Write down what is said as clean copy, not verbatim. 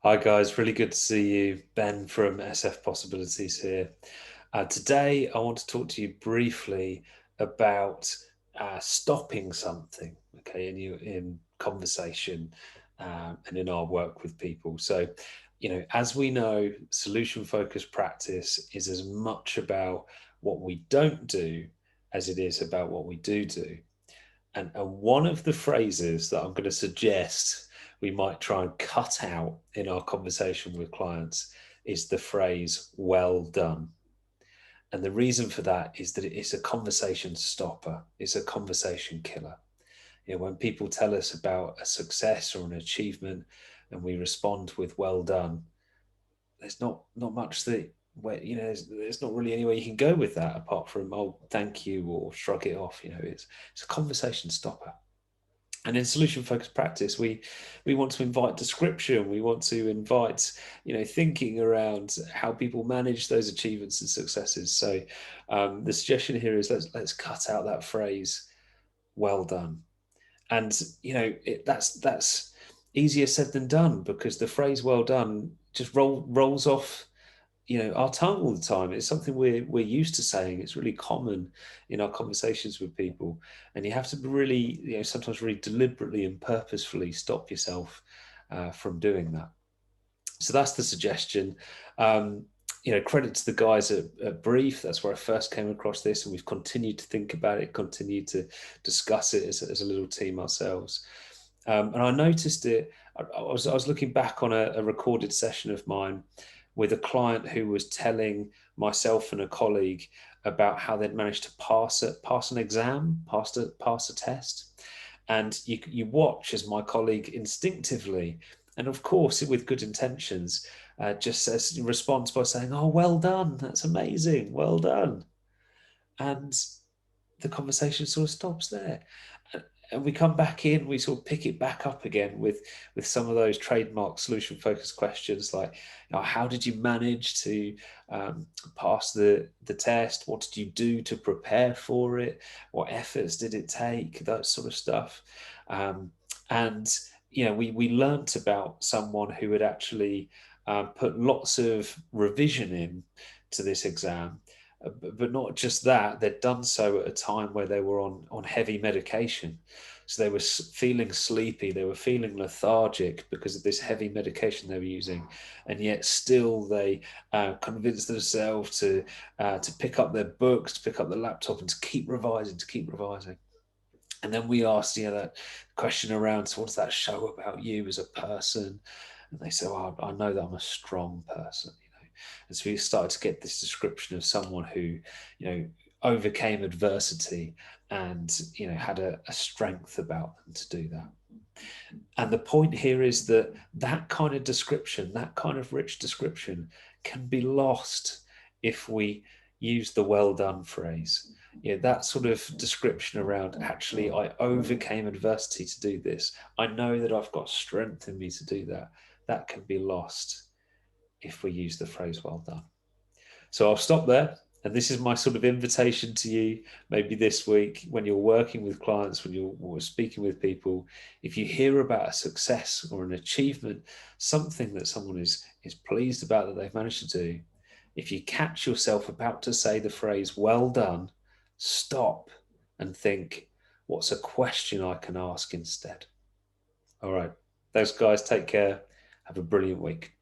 Hi guys, really good to see you. Ben from SF Possibilities here. Today, I want to talk to you briefly about stopping something, okay, in conversation and in our work with people. So, as we know, solution-focused practice is as much about what we don't do as it is about what we do. And one of the phrases that I'm going to suggest we might try and cut out in our conversation with clients is the phrase well done. And the reason for that is that it's a conversation stopper, it's a conversation killer. When people tell us about a success or an achievement and we respond with well done, there's not much that where there's not really anywhere you can go with that apart from oh thank you or shrug it off. It's a conversation stopper. And in solution focused practice, we want to invite description. We want to invite thinking around how people manage those achievements and successes. So the suggestion here is let's cut out that phrase "well done," and that's easier said than done because the phrase "well done" just rolls off our tongue all the time. It's something we're used to saying. It's really common in our conversations with people, and you have to really sometimes really deliberately and purposefully stop yourself from doing that. So that's the suggestion. Credit to the guys at Brief. That's where I first came across this, and we've continued to think about it, continued to discuss it as a little team ourselves. And I noticed it. I was looking back on a recorded session of mine with a client who was telling myself and a colleague about how they'd managed to pass an exam, pass a test. And you watch as my colleague instinctively, and of course with good intentions, just responds by saying, "Oh, well done! That's amazing! Well done!" And the conversation sort of stops there. And we come back in, we sort of pick it back up again with some of those trademark solution focused questions like, how did you manage to pass the test? What did you do to prepare for it? What efforts did it take? That sort of stuff. And we learnt about someone who had actually put lots of revision in to this exam, but not just that, they'd done so at a time where they were on heavy medication. So they were feeling sleepy, they were feeling lethargic because of this heavy medication they were using, and yet still they convinced themselves to pick up their books, to pick up the laptop, and to keep revising, to keep revising. And then we asked, that question around, so what's that show about you as a person? And they said, well, I know that I'm a strong person. And so we started to get this description of someone who, overcame adversity and, had a strength about them to do that. And the point here is that that kind of description, that kind of rich description can be lost if we use the well done phrase. That sort of description around actually, I overcame adversity to do this. I know that I've got strength in me to do that. That can be lost if we use the phrase well done. So I'll stop there. And this is my sort of invitation to you, maybe this week, when you're working with clients, when you're speaking with people, if you hear about a success or an achievement, something that someone is pleased about that they've managed to do, if you catch yourself about to say the phrase, well done, stop and think, what's a question I can ask instead? All right. Thanks, guys. Take care. Have a brilliant week.